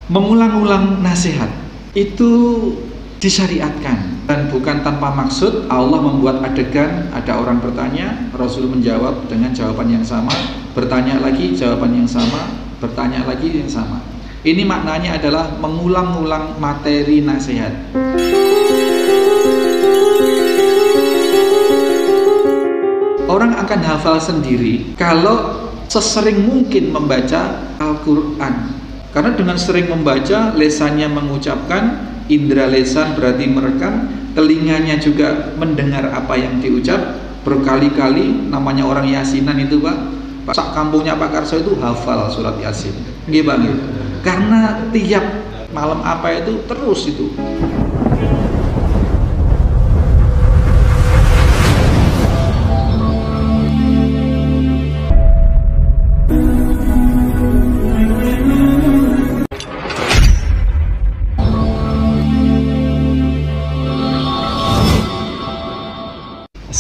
mengulang-ulang nasihat itu disyariatkan dan bukan tanpa maksud. Allah membuat adegan, ada orang bertanya, Rasul menjawab dengan jawaban yang sama, bertanya lagi jawaban yang sama, bertanya lagi yang sama. Ini maknanya adalah mengulang-ulang materi nasihat. Orang akan hafal sendiri kalau sesering mungkin membaca Al-Quran. Karena dengan sering membaca, lesannya mengucapkan, indera lesan berarti merekam, telinganya juga mendengar apa yang diucap berkali-kali. Namanya orang yasinan itu Pak. Sak kampungnya Pak Karso itu hafal surat Yasin. Nggih Pak, nggih. Karena tiap malam apa itu terus itu.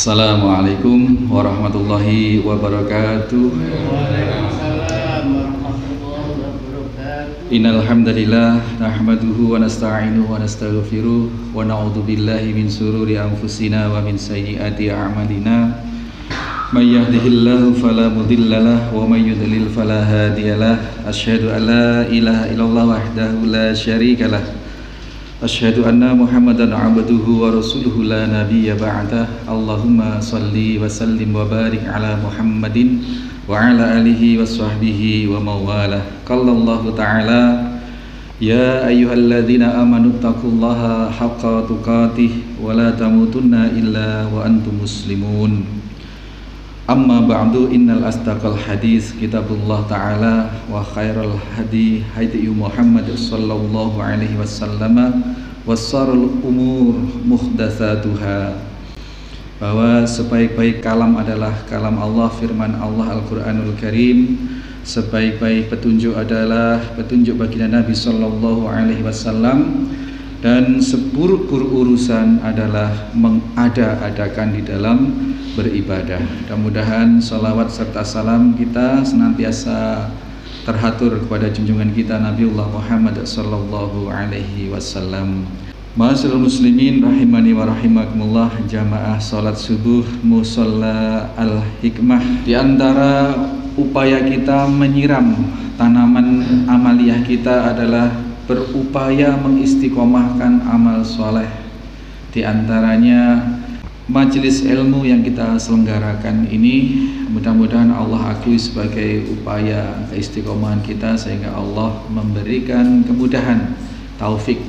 Assalamualaikum warahmatullahi wabarakatuh. Innal hamdalillah nahmaduhu wa nasta'inuhu wa nastaghfiruh wa na'udzu billahi min shururi anfusina wa min sayyiati a'malina. May yahdihillahu fala mudhillalah wa may yudlil fala hadiyalah. Asyhadu an la ilaha illallah wahdahu la syarikalah. Asyhadu anna Muhammadan abduhu wa rasuluhu la nabiyya ba'dah. Allahumma salli wa sallim wa barik ala Muhammadin wa ala alihi wa sahbihi wa mawalah. Qala Allah ta'ala, ya ayyuhalladzina amanu taqullaha haqqa tuqatih wa la tamutunna illa wa antum muslimun. Amma ba'du, innal asdaqal hadis kitabullah ta'ala wa khairal hadi hadi Muhammad sallallahu alaihi wasallam wa syarrul umur muhdatsatuha. Bahwa sebaik-baik kalam adalah kalam Allah, firman Allah Al-Qur'anul Karim. Sebaik-baik petunjuk adalah petunjuk baginda Nabi sallallahu alaihi wasallam, dan seburuk-buruk urusan adalah mengada-adakan di dalam beribadah. Mudah-mudahan salawat serta salam kita senantiasa terhatur kepada junjungan kita Nabiullah Muhammad sallallahu alaihi wasallam. Ma'asyiral muslimin rahimani wa rahimakumullah, jamaah salat subuh musalla Al-Hikmah. Di antara upaya kita menyiram tanaman amaliyah kita adalah berupaya mengistiqomahkan amal soleh. Di antaranya majelis ilmu yang kita selenggarakan ini, mudah-mudahan Allah akui sebagai upaya keistiqomahan kita, sehingga Allah memberikan kemudahan, taufik,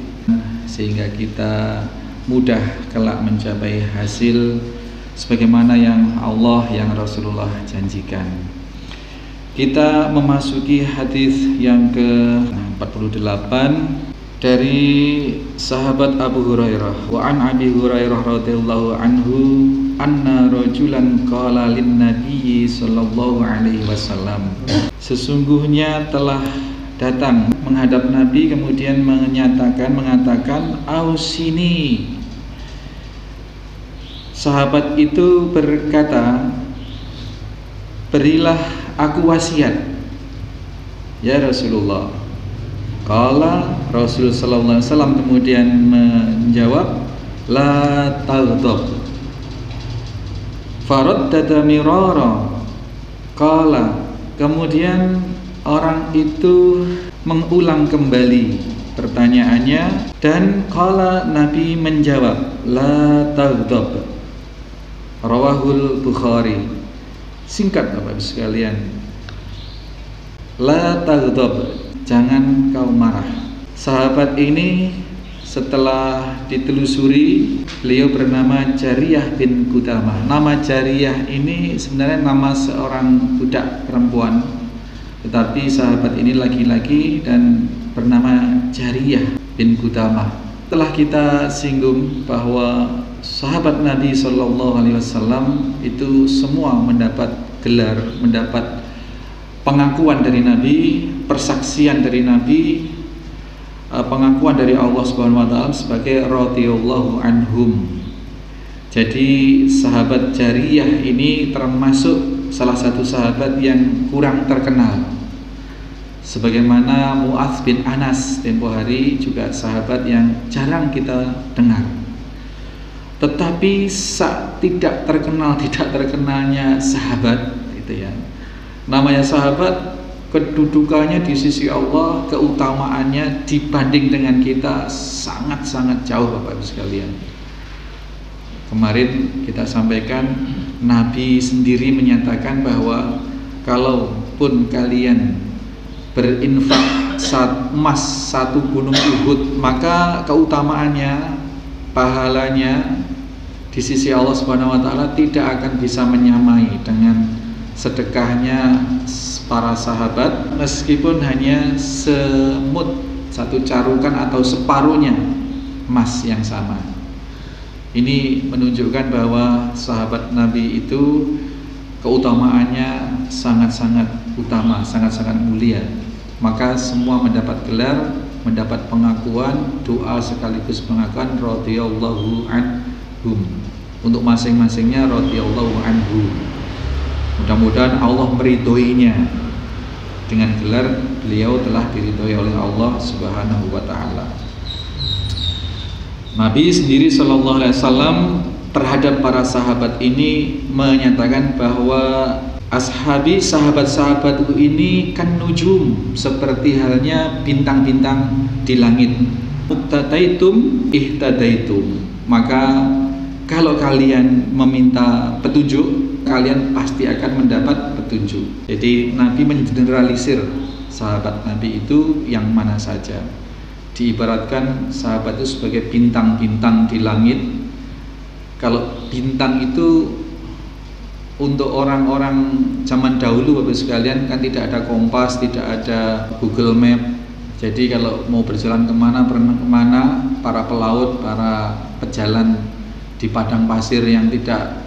sehingga kita mudah kelak mencapai hasil sebagaimana yang Allah, yang Rasulullah janjikan. Kita memasuki hadis yang ke-48 dari sahabat Abu Hurairah. Wa an Abi Hurairah radhiyallahu anhu anna rajulan qala lin nabiyyi sallallahu alaihi wasallam. Sesungguhnya telah datang menghadap Nabi kemudian mengatakan ausini. Sahabat itu berkata, berilah aku wasiat ya Rasulullah. Qala Rasul sallallahu alaihi wasallam kemudian menjawab, la taghdab. Faraddada mirara. Qala, kemudian orang itu mengulang kembali pertanyaannya, dan qala Nabi menjawab, la taghdab. Rawahul Bukhari. Singkat Bapak sekalian, la taghdab, jangan kau marah. Sahabat ini setelah ditelusuri, beliau bernama Jariyah bin Qudamah. Nama Jariyah ini sebenarnya nama seorang budak perempuan, tetapi sahabat ini laki-laki dan bernama Jariyah bin Qudamah. Telah kita singgung bahwa sahabat Nabi Shallallahu Alaihi Wasallam itu semua mendapat gelar, mendapat pengakuan dari Nabi, persaksian dari Nabi, pengakuan dari Allah Subhanahu Wa Taala sebagai radhiyallahu anhum. Jadi sahabat Jariyah ini termasuk salah satu sahabat yang kurang terkenal. Sebagaimana Mu'adz bin Anas tempo hari juga sahabat yang jarang kita dengar. Tetapi tidak terkenalnya sahabat itu ya. Namanya sahabat, kedudukannya di sisi Allah, keutamaannya dibanding dengan kita sangat-sangat jauh Bapak Ibu sekalian. Kemarin kita sampaikan Nabi sendiri menyatakan bahwa kalaupun kalian berinfak emas 1 gunung Uhud, maka keutamaannya, pahalanya di sisi Allah Subhanahu wa taala tidak akan bisa menyamai dengan sedekahnya para sahabat, meskipun hanya semut, 1 carukan atau separuhnya emas yang sama. Ini menunjukkan bahwa sahabat Nabi itu keutamaannya sangat-sangat utama, sangat-sangat mulia. Maka semua mendapat gelar, mendapat pengakuan, doa sekaligus pengakuan radhiyallahu anhum. Untuk masing-masingnya radhiyallahu anhu. Mudah-mudahan Allah meridhoinya dengan gelar beliau telah diridhoi oleh Allah Subhanahu wa taala. Nabi sendiri sallallahu alaihi wasallam terhadap para sahabat ini menyatakan bahwa ashabi, sahabat-sahabatku ini kan nujum, seperti halnya bintang-bintang di langit. Muqtadaitum ihtadaitum. Maka kalau kalian meminta petunjuk, kalian pasti akan mendapat petunjuk. Jadi Nabi mengeneralisir sahabat Nabi itu yang mana saja. Diibaratkan sahabat itu sebagai bintang-bintang di langit. Kalau bintang itu untuk orang-orang zaman dahulu Bapak sekalian kan tidak ada kompas, tidak ada Google Map. Jadi kalau mau berjalan kemana, berenang kemana, para pelaut, para pejalan di padang pasir yang tidak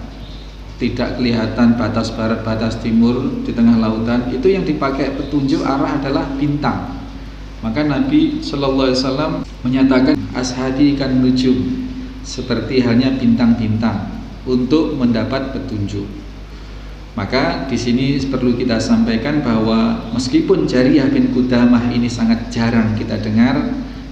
kelihatan batas barat, batas timur di tengah lautan, itu yang dipakai petunjuk arah adalah bintang. Maka Nabi Shallallahu Alaihi Wasallam menyatakan ashabi kan nujum, seperti halnya bintang-bintang untuk mendapat petunjuk. Maka di sini perlu kita sampaikan bahwa meskipun Jariyah bin Qudamah ini sangat jarang kita dengar,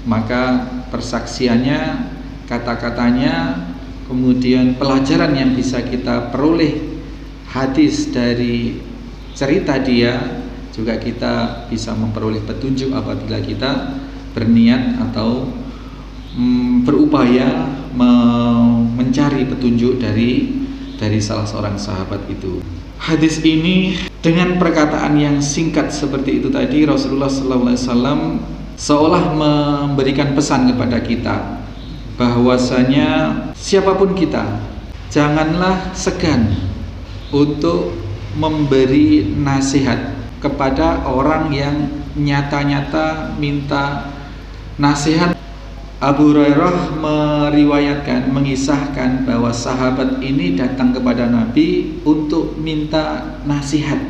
maka persaksiannya, kata-katanya, kemudian pelajaran yang bisa kita peroleh hadis dari cerita dia, juga kita bisa memperoleh petunjuk apabila kita berniat atau berupaya mencari petunjuk dari salah seorang sahabat itu. Hadis ini dengan perkataan yang singkat seperti itu tadi, Rasulullah SAW seolah memberikan pesan kepada kita bahwasanya siapapun kita, janganlah segan untuk memberi nasihat kepada orang yang nyata-nyata minta nasihat. Abu Hurairah meriwayatkan, mengisahkan bahwa sahabat ini datang kepada Nabi untuk minta nasihat,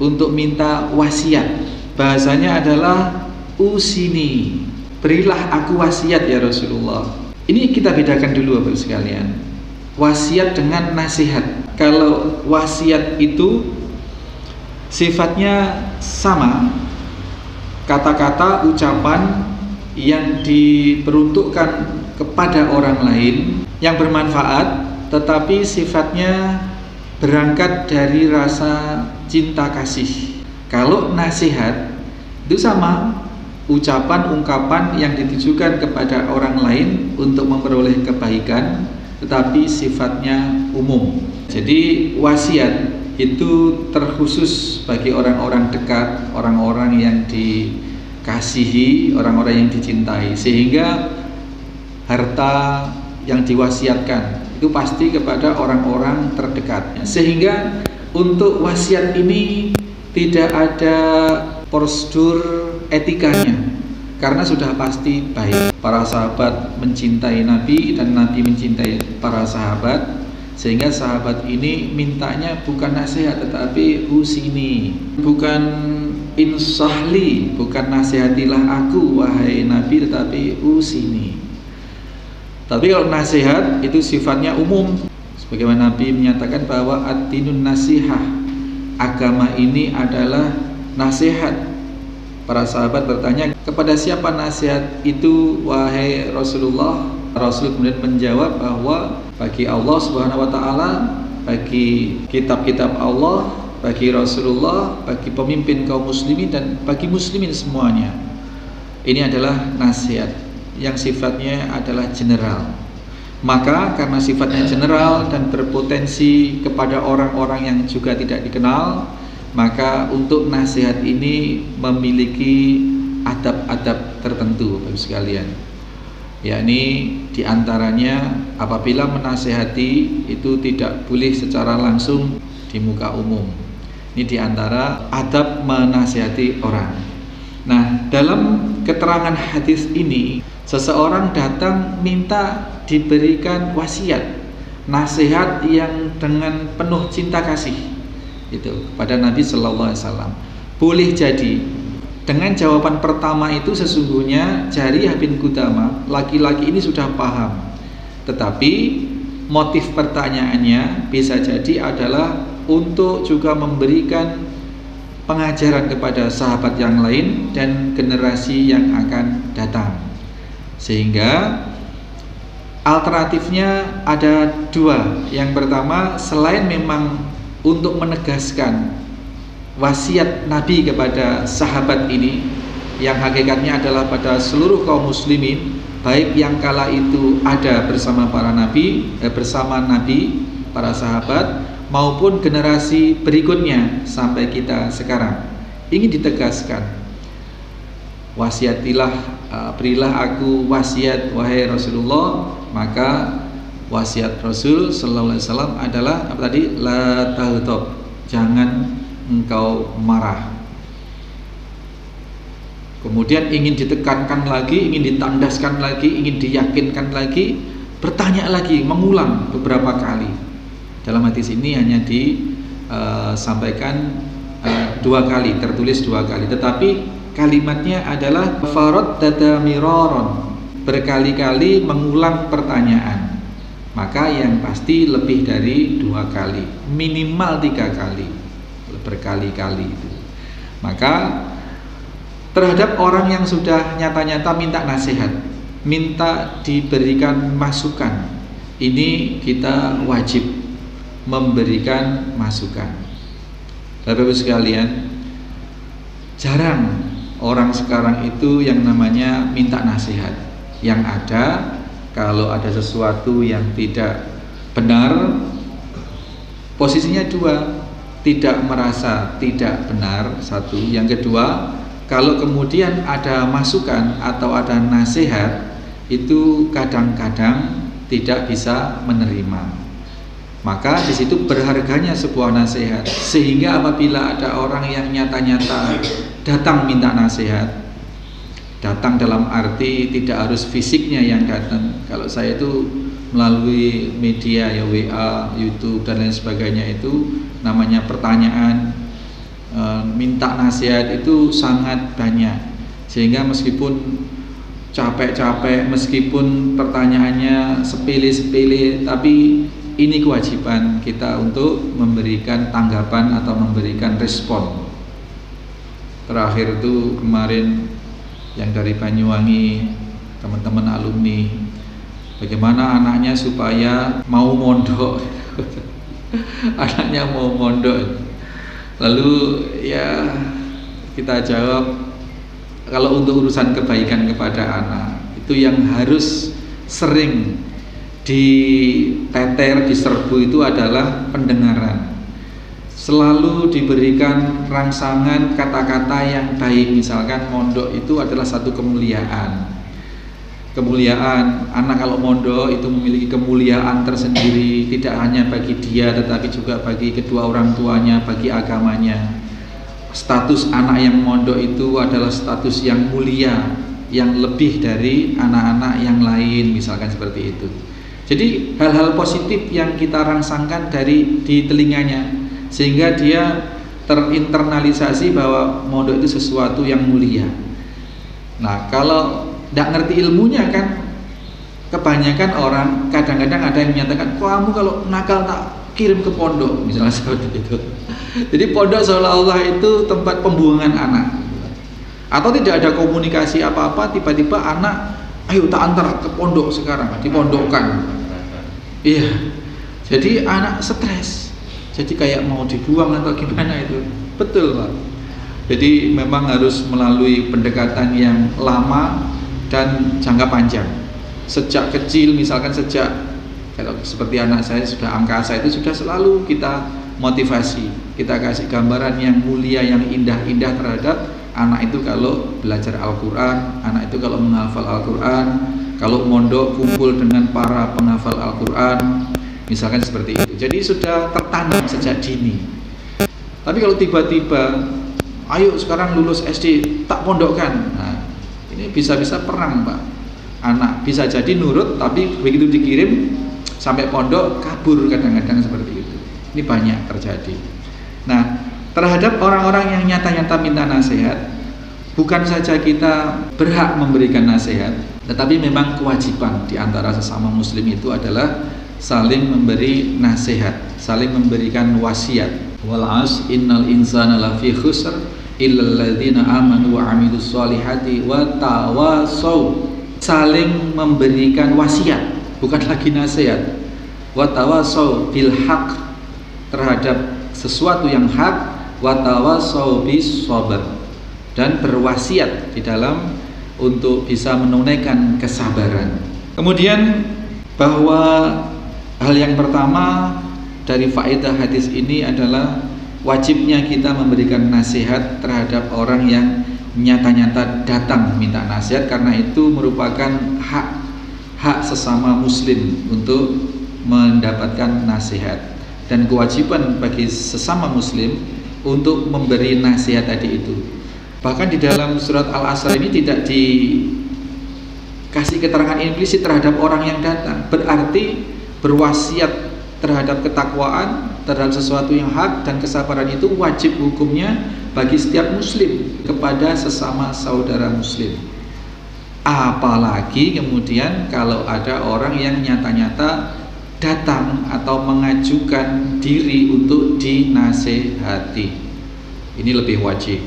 untuk minta wasiat. Bahasanya adalah usini, berilah aku wasiat ya Rasulullah. Ini kita bedakan dulu Bapak sekalian, wasiat dengan nasihat. Kalau wasiat itu sifatnya sama, kata-kata, ucapan yang diperuntukkan kepada orang lain yang bermanfaat, tetapi sifatnya berangkat dari rasa cinta kasih. Kalau nasihat itu sama, ucapan, ungkapan yang ditujukan kepada orang lain untuk memperoleh kebaikan, tetapi sifatnya umum. Jadi wasiat itu terkhusus bagi orang-orang dekat, orang-orang yang dikasihi, orang-orang yang dicintai, sehingga harta yang diwasiatkan itu pasti kepada orang-orang terdekat. Sehingga untuk wasiat ini tidak ada prosedur etikanya, karena sudah pasti baik. Para sahabat mencintai Nabi dan Nabi mencintai para sahabat, sehingga sahabat ini mintanya bukan nasihat tetapi usini, bukan insahli, bukan nasihatilah aku wahai Nabi, tetapi usini. Tapi kalau nasihat itu sifatnya umum, sebagaimana Nabi menyatakan bahwa ad-dinun nasihah, agama ini adalah nasihat. Para sahabat bertanya, kepada siapa nasihat itu wahai Rasulullah? Rasul kemudian menjawab bahwa bagi Allah Subhanahu wa taala, bagi kitab-kitab Allah, bagi Rasulullah, bagi pemimpin kaum muslimin dan bagi muslimin semuanya. Ini adalah nasihat yang sifatnya adalah general. Maka karena sifatnya general dan berpotensi kepada orang-orang yang juga tidak dikenal, maka untuk nasihat ini memiliki adab-adab tertentu Bapak sekalian. Yakni diantaranya apabila menasihati itu tidak boleh secara langsung di muka umum. Ini diantara adab menasihati orang. Nah, dalam keterangan hadis ini, seseorang datang minta diberikan wasiat, nasihat yang dengan penuh cinta kasih itu pada Nabi Sallallahu Alaihi Wasallam. Boleh jadi dengan jawaban pertama itu sesungguhnya Jariyah bin Qudamah, laki-laki ini sudah paham, tetapi motif pertanyaannya bisa jadi adalah untuk juga memberikan pengajaran kepada sahabat yang lain dan generasi yang akan datang. Sehingga alternatifnya ada dua. Yang pertama, selain memang untuk menegaskan wasiat Nabi kepada sahabat ini, yang hakikatnya adalah pada seluruh kaum muslimin, baik yang kala itu ada bersama para nabi, bersama Nabi, para sahabat, maupun generasi berikutnya sampai kita sekarang, ingin ditegaskan, wasiatilah, berilah aku wasiat wahai Rasulullah. Maka wasiat Rasul Sallallahu Alaihi Wasallam adalah apa tadi? La taghdab, jangan engkau marah. Kemudian ingin ditekankan lagi, ingin ditandaskan lagi, ingin diyakinkan lagi, bertanya lagi, mengulang beberapa kali. Dalam hadis ini hanya disampaikan dua kali, tertulis dua kali, tetapi kalimatnya adalah farad dada miraron, berkali-kali mengulang pertanyaan. Maka yang pasti lebih dari dua kali, minimal tiga kali, berkali-kali itu. Maka terhadap orang yang sudah nyata-nyata minta nasihat, minta diberikan masukan, ini kita wajib memberikan masukan. Bapak-Ibu sekalian, jarang orang sekarang itu yang namanya minta nasihat. Yang ada, kalau ada sesuatu yang tidak benar, posisinya dua, tidak merasa tidak benar, satu. Yang kedua, kalau kemudian ada masukan atau ada nasihat, itu kadang-kadang tidak bisa menerima. Maka di situ berharganya sebuah nasihat. Sehingga apabila ada orang yang nyata-nyata datang minta nasihat, datang dalam arti tidak harus fisiknya yang datang. Kalau saya itu melalui media ya, WA, YouTube dan lain sebagainya, itu namanya pertanyaan, minta nasihat itu sangat banyak. Sehingga meskipun capek-capek, meskipun pertanyaannya sepele-sepele, tapi ini kewajiban kita untuk memberikan tanggapan atau memberikan respon. Terakhir itu kemarin yang dari Banyuwangi, teman-teman alumni, bagaimana anaknya supaya mau mondok. Anaknya mau mondok. Lalu ya kita jawab, kalau untuk urusan kebaikan kepada anak, itu yang harus sering diteter, diserbu itu adalah pendengaran. Selalu diberikan rangsangan kata-kata yang baik. Misalkan mondok itu adalah satu kemuliaan. Kemuliaan, anak kalau mondok itu memiliki kemuliaan tersendiri, tidak hanya bagi dia tetapi juga bagi kedua orang tuanya, bagi agamanya. Status anak yang mondok itu adalah status yang mulia, yang lebih dari anak-anak yang lain, misalkan seperti itu. Jadi hal-hal positif yang kita rangsangkan di telinganya, sehingga dia terinternalisasi bahwa mondok itu sesuatu yang mulia. Nah, kalau tidak ngerti ilmunya kan, kebanyakan orang kadang-kadang ada yang menyatakan, kamu kalau nakal tak kirim ke pondok, misalnya seperti itu. Jadi pondok seolah-olah itu tempat pembuangan anak. Atau tidak ada komunikasi apa-apa, tiba-tiba anak, ayo tak antar ke pondok sekarang, dipondokkan. Iya, jadi anak stres, jadi kayak mau dibuang atau gimana itu. Betul Pak. Jadi memang harus melalui pendekatan yang lama dan jangka panjang. Sejak kecil, misalkan kalau seperti anak saya sudah angkasa itu sudah selalu kita motivasi, kita kasih gambaran yang mulia, yang indah-indah terhadap anak itu kalau belajar Al-Quran, anak itu kalau menghafal Al-Quran, kalau mondok kumpul dengan para penghafal Al-Quran, misalkan seperti itu. Jadi sudah tertanam sejak dini. Tapi kalau tiba-tiba, ayo sekarang lulus SD, tak pondokkan, nah, ini bisa-bisa perang Pak. Anak bisa jadi nurut, tapi begitu dikirim sampai pondok kabur, kadang-kadang seperti itu. Ini banyak terjadi. Nah, terhadap orang-orang yang nyata-nyata minta nasihat, bukan saja kita berhak memberikan nasihat, tetapi memang kewajiban di antara sesama muslim itu adalah saling memberi nasihat, saling memberikan wasiat. Wal 'asr innal insana lafi khusr illal ladzina amanu wa 'amilus sholihati wa tawasaw. Saling memberikan wasiat, bukan lagi nasihat. Wa tawasaw bil haqq, terhadap sesuatu yang hak, wa tawasaw bis sabr, dan berwasiat di dalam untuk bisa menunaikan kesabaran. Kemudian bahwa hal yang pertama dari faedah hadis ini adalah wajibnya kita memberikan nasihat terhadap orang yang nyata-nyata datang minta nasihat, karena itu merupakan hak sesama muslim untuk mendapatkan nasihat, dan kewajiban bagi sesama muslim untuk memberi nasihat tadi itu. Bahkan di dalam surat Al-Asr ini tidak dikasih keterangan implisit terhadap orang yang datang, berarti berwasiat terhadap ketakwaan, terhadap sesuatu yang hak dan kesabaran itu wajib hukumnya bagi setiap muslim kepada sesama saudara muslim. Apalagi kemudian kalau ada orang yang nyata-nyata datang atau mengajukan diri untuk dinasehati, ini lebih wajib.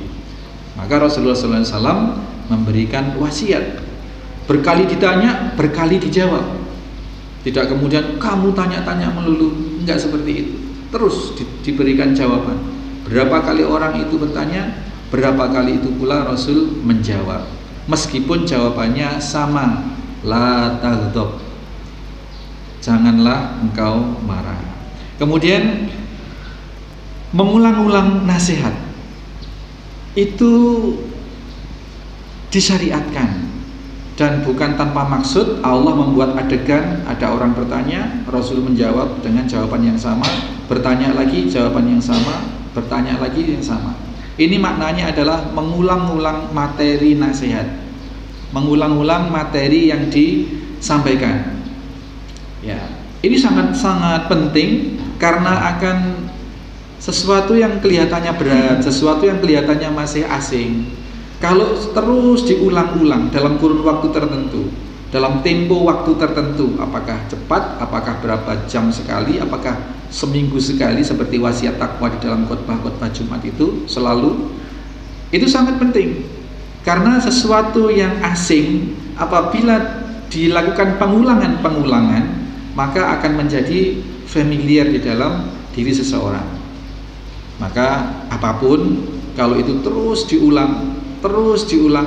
Maka Rasulullah SAW memberikan wasiat, berkali ditanya, berkali dijawab. Tidak kemudian kamu tanya-tanya melulu, enggak seperti itu. Terus diberikan jawaban. Berapa kali orang itu bertanya, berapa kali itu pula Rasul menjawab. Meskipun jawabannya sama, la taghdab, janganlah engkau marah. Kemudian mengulang-ulang nasihat itu disyariatkan, dan bukan tanpa maksud. Allah membuat adegan, ada orang bertanya, Rasul menjawab dengan jawaban yang sama, bertanya lagi jawaban yang sama, bertanya lagi yang sama. Ini maknanya adalah mengulang-ulang materi nasihat, mengulang-ulang materi yang disampaikan. Ya, ini sangat-sangat penting karena akan sesuatu yang kelihatannya berat, sesuatu yang kelihatannya masih asing, kalau terus diulang-ulang dalam kurun waktu tertentu, dalam tempo waktu tertentu, apakah cepat, apakah berapa jam sekali, apakah seminggu sekali, seperti wasiat takwa di dalam khotbah-khotbah Jumat itu selalu, itu sangat penting. Karena sesuatu yang asing apabila dilakukan pengulangan-pengulangan, maka akan menjadi familiar di dalam diri seseorang. Maka apapun kalau itu terus diulang,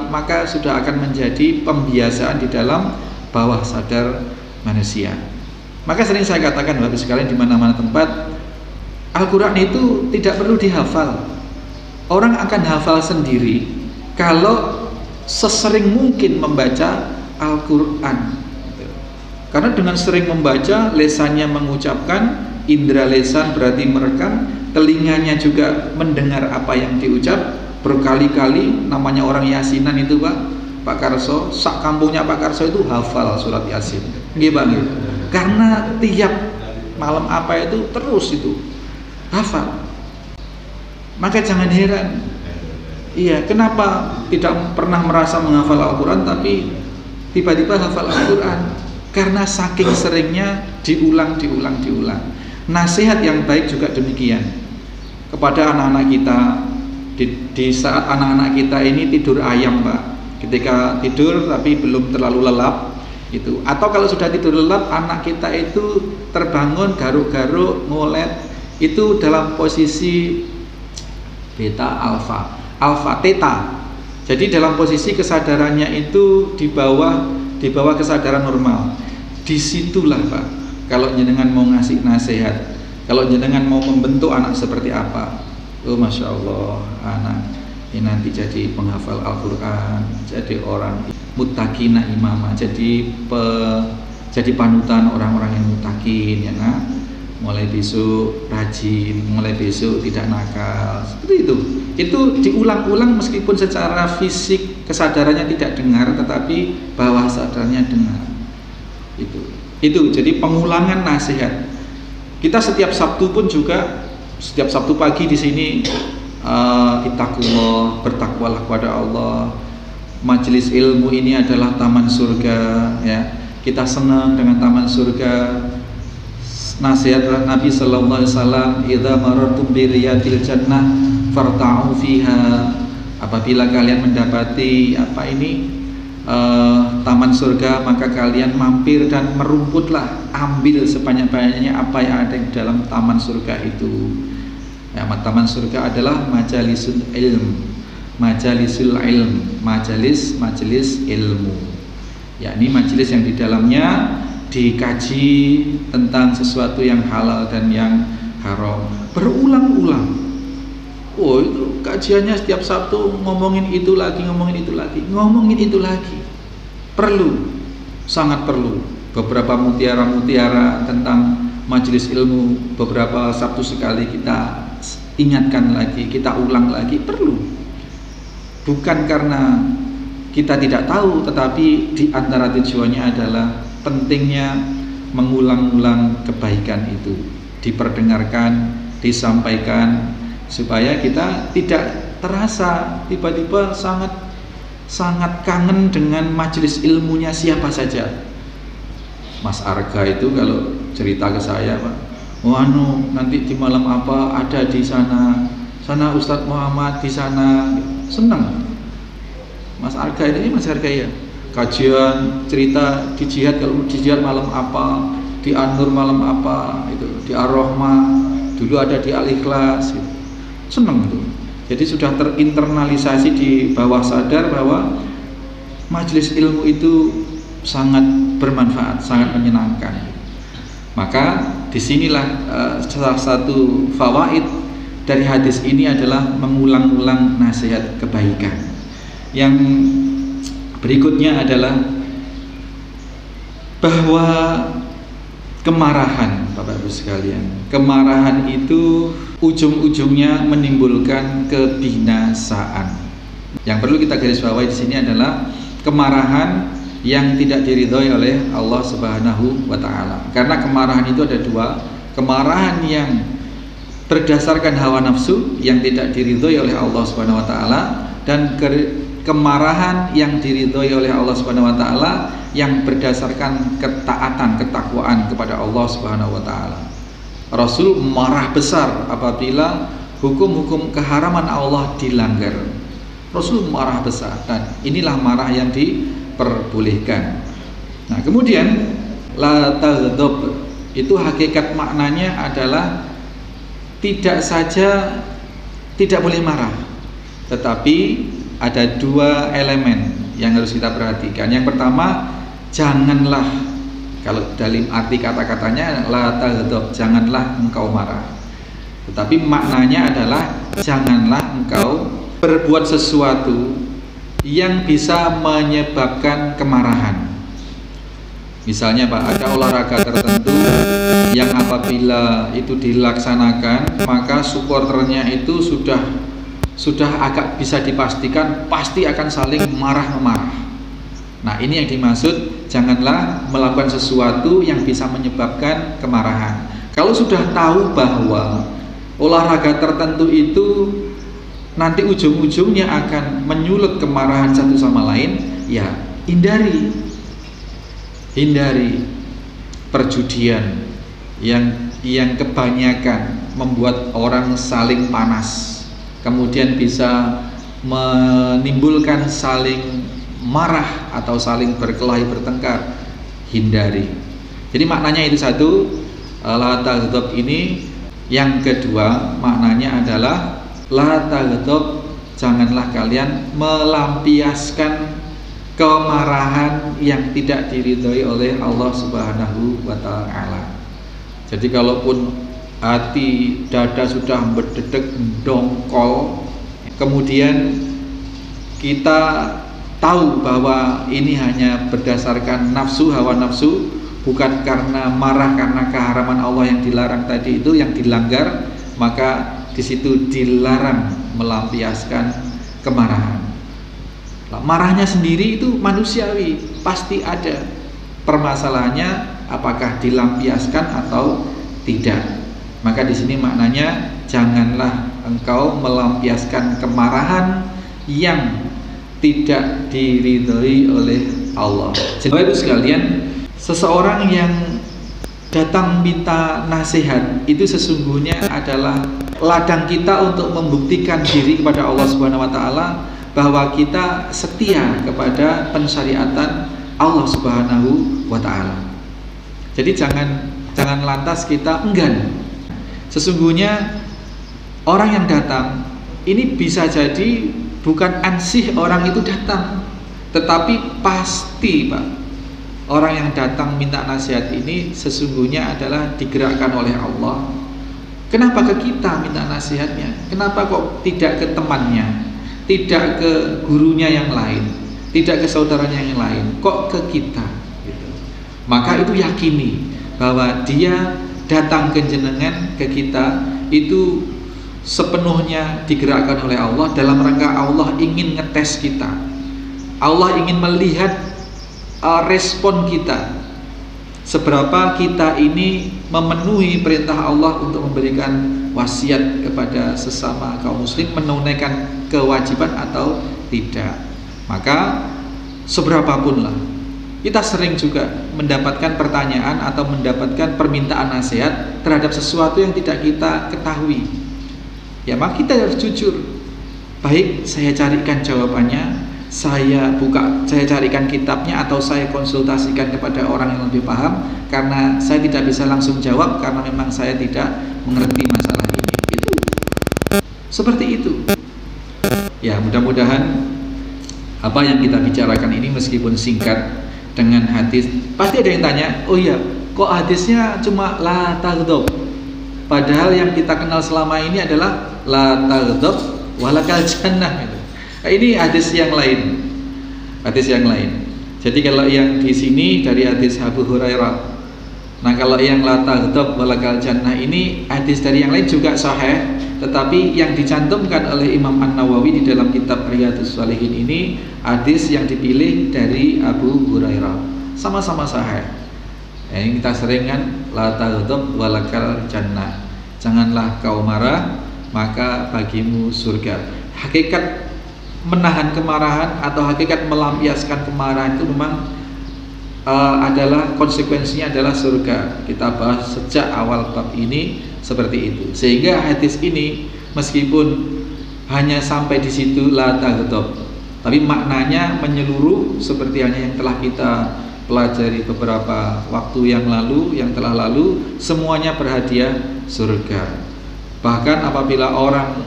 maka sudah akan menjadi pembiasaan di dalam bawah sadar manusia. Maka sering saya katakan Bapak sekalian, di mana-mana tempat, Al-Quran itu tidak perlu dihafal. Orang akan hafal sendiri kalau sesering mungkin membaca Al-Quran. Karena dengan sering membaca, lesannya mengucapkan, indera lesan berarti merekam, telinganya juga mendengar apa yang diucap berkali-kali. Namanya orang yasinan itu Pak Karso, sak kampungnya Pak Karso itu hafal surat Yasin. Nggih Pak, nggih. Karena tiap malam apa itu terus itu hafal. Maka jangan heran, iya, kenapa tidak pernah merasa menghafal Al-Quran tapi tiba-tiba hafal Al-Quran? Karena saking seringnya diulang. Nasihat yang baik juga demikian kepada anak-anak kita Di saat anak-anak kita ini tidur ayam, Pak, ketika tidur tapi belum terlalu lelap itu, atau kalau sudah tidur lelap anak kita itu terbangun garuk-garuk ngolet, itu dalam posisi beta alfa theta. Jadi dalam posisi kesadarannya itu di bawah kesadaran normal. Disitulah, Pak, kalau jenengan mau ngasih nasihat, kalau jenengan mau membentuk anak seperti apa, oh Masya Allah, anak ini nanti jadi penghafal Al-Quran, jadi orang muttaqina imama, jadi panutan orang-orang yang muttaqin, ya nak. Mulai besok rajin, mulai besok tidak nakal, seperti itu. Itu diulang-ulang meskipun secara fisik kesadarannya tidak dengar, tetapi bawah sadarnya dengar. Itu jadi pengulangan nasihat. Kita setiap Sabtu pun juga, setiap Sabtu pagi di sini ittaqullah, bertakwalah kepada Allah. Majelis ilmu ini adalah taman surga, ya. Kita senang dengan taman surga. Nasihat Nabi sallallahu alaihi wasallam, idza marartum bi riyadil jannah farta'u fiha. Apabila kalian mendapati taman surga, maka kalian mampir dan merumputlah, ambil sebanyak-banyaknya apa yang ada di dalam taman surga itu. Ya, taman surga adalah majalisul ilm, majelis ilmu. Yakni majelis yang di dalamnya dikaji tentang sesuatu yang halal dan yang haram berulang-ulang. Oh, itu kajiannya setiap Sabtu ngomongin itu lagi. Perlu, sangat perlu. Beberapa mutiara-mutiara tentang majelis ilmu beberapa Sabtu sekali kita ingatkan lagi, kita ulang lagi, perlu. Bukan karena kita tidak tahu, tetapi di antara tujuannya adalah pentingnya mengulang-ulang kebaikan itu, diperdengarkan, disampaikan, supaya kita tidak terasa tiba-tiba sangat kangen dengan majelis ilmunya siapa saja. Mas Arga itu kalau cerita ke saya, Pak, nanti di malam apa ada di sana Ustadz Muhammad di sana, senang. Mas Arga ini Mas Arga ya, kajian cerita di jihad, kalau di jihad malam apa, di An-Nur malam apa, itu di Ar-Rahmah, dulu ada di Al-Ikhlas, gitu. Senang itu. Jadi sudah terinternalisasi di bawah sadar bahwa majelis ilmu itu sangat bermanfaat, sangat menyenangkan. Maka disinilah salah satu fawaid dari hadis ini adalah mengulang-ulang nasihat kebaikan. Yang berikutnya adalah bahwa kemarahan, Bapak Ibu sekalian, kemarahan itu ujung-ujungnya menimbulkan kebinasaan. Yang perlu kita garis bawahi di sini adalah kemarahan yang tidak diridhoi oleh Allah Subhanahu wa taala. Karena kemarahan itu ada dua, kemarahan yang berdasarkan hawa nafsu yang tidak diridhoi oleh Allah Subhanahu wa taala, dan kemarahan yang diridhoi oleh Allah Subhanahu wa taala yang berdasarkan ketaatan, ketakwaan kepada Allah Subhanahu wa taala. Rasul marah besar apabila hukum-hukum keharaman Allah dilanggar. Rasul marah besar, dan inilah marah yang diperbolehkan. Nah, kemudian la taghdab itu hakikat maknanya adalah tidak saja tidak boleh marah, tetapi ada dua elemen yang harus kita perhatikan. Yang pertama, janganlah, kalau dalam arti kata-katanya la taghdab, janganlah engkau marah. Tetapi maknanya adalah janganlah engkau berbuat sesuatu yang bisa menyebabkan kemarahan. Misalnya, Pak, ada olahraga tertentu yang apabila itu dilaksanakan, maka supporternya itu sudah agak bisa dipastikan pasti akan saling marah-marah. Nah, ini yang dimaksud janganlah melakukan sesuatu yang bisa menyebabkan kemarahan. Kalau sudah tahu bahwa olahraga tertentu itu nanti ujung-ujungnya akan menyulut kemarahan satu sama lain, ya hindari perjudian yang kebanyakan membuat orang saling panas. kemudian bisa menimbulkan saling marah atau saling berkelahi bertengkar, hindari. Jadi maknanya itu satu, la taghdab ini. Yang kedua maknanya adalah la taghdab, janganlah kalian melampiaskan kemarahan yang tidak diridhoi oleh Allah Subhanahu wa taala. Jadi kalaupun hati dada sudah berdedek dongkol, kemudian kita tahu bahwa ini hanya berdasarkan nafsu, hawa nafsu, bukan karena marah karena keharaman Allah yang dilarang tadi itu, yang dilanggar, maka di situ dilarang melampiaskan kemarahan. Marahnya sendiri itu manusiawi, pasti ada. Permasalahannya apakah dilampiaskan atau tidak. Maka di sini maknanya janganlah engkau melampiaskan kemarahan yang tidak diridhoi oleh Allah. Jadi itu sekalian, seseorang yang datang minta nasihat itu sesungguhnya adalah ladang kita untuk membuktikan diri kepada Allah Subhanahu wa taala bahwa kita setia kepada pensyariatan Allah Subhanahu wa taala. Jadi jangan lantas kita enggan. Sesungguhnya orang yang datang ini bisa jadi bukan ansih orang itu datang, tetapi pasti Pak, orang yang datang minta nasihat ini sesungguhnya adalah digerakkan oleh Allah. Kenapa ke kita minta nasihatnya? Kenapa kok tidak ke temannya, tidak ke gurunya yang lain, tidak ke saudaranya yang lain, kok ke kita gitu. Maka itu yakini bahwa dia datang ke jenengan, ke kita itu sepenuhnya digerakkan oleh Allah dalam rangka Allah ingin ngetes kita. Allah ingin melihat respon kita, seberapa kita ini memenuhi perintah Allah untuk memberikan wasiat kepada sesama kaum muslim, menunaikan kewajiban atau tidak. Maka seberapapun lah, kita sering juga mendapatkan pertanyaan atau mendapatkan permintaan nasihat terhadap sesuatu yang tidak kita ketahui. Ya, maka kita harus jujur. Baik, saya carikan jawabannya, saya carikan kitabnya, atau saya konsultasikan kepada orang yang lebih paham, karena saya tidak bisa langsung jawab karena memang saya tidak mengerti masalah ini. Itu seperti itu. Ya, mudah-mudahan apa yang kita bicarakan ini meskipun singkat dengan hadis, pasti ada yang tanya, oh iya, kok hadisnya cuma la taghdab? Padahal yang kita kenal selama ini adalah la taghdab walakal jannah. Ini hadis yang lain. Hadis yang lain. Jadi kalau yang di sini dari hadis Abu Hurairah. Nah, kalau yang la taghdab walakal jannah ini hadis dari yang lain juga sahih, tetapi yang dicantumkan oleh Imam An-Nawawi di dalam kitab Riyadhus Shalihin ini hadis yang dipilih dari Abu Hurairah. Sama-sama sahih. Ini kita sering kan, la taghdab walakal jannah. Janganlah kau marah, maka bagimu surga. Hakikat menahan kemarahan atau hakikat melampiaskan kemarahan itu memang adalah konsekuensinya adalah surga. Kita bahas sejak awal bab ini seperti itu. Sehingga hadis ini meskipun hanya sampai di situ la taghdab, tapi maknanya menyeluruh seperti yang telah kita pelajari beberapa waktu yang lalu, yang telah lalu, semuanya berhadiah surga. Bahkan apabila orang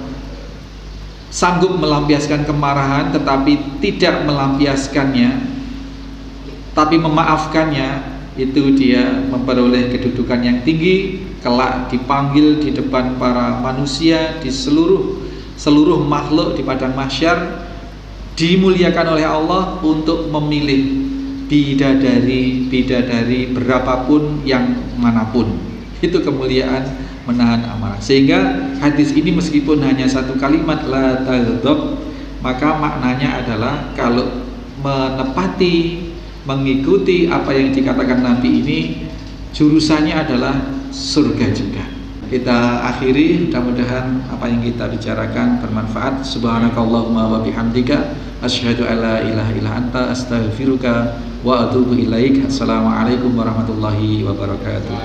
sanggup melampiaskan kemarahan tetapi tidak melampiaskannya, tapi memaafkannya, itu dia memperoleh kedudukan yang tinggi, kelak dipanggil di depan para manusia, di seluruh makhluk di padang mahsyar, dimuliakan oleh Allah untuk memilih bidadari berapapun yang manapun. Itu kemuliaan menahan amarah. Sehingga hadis ini meskipun hanya satu kalimat la taghdab, maka maknanya adalah kalau menepati, mengikuti apa yang dikatakan Nabi ini, jurusannya adalah surga juga. Kita akhiri, mudah-mudahan apa yang kita bicarakan bermanfaat. Subhanakallahumma wa bihamdika asyhadu an la ilaha illa anta astaghfiruka wa atubu ilaik. Assalamualaikum warahmatullahi wabarakatuh.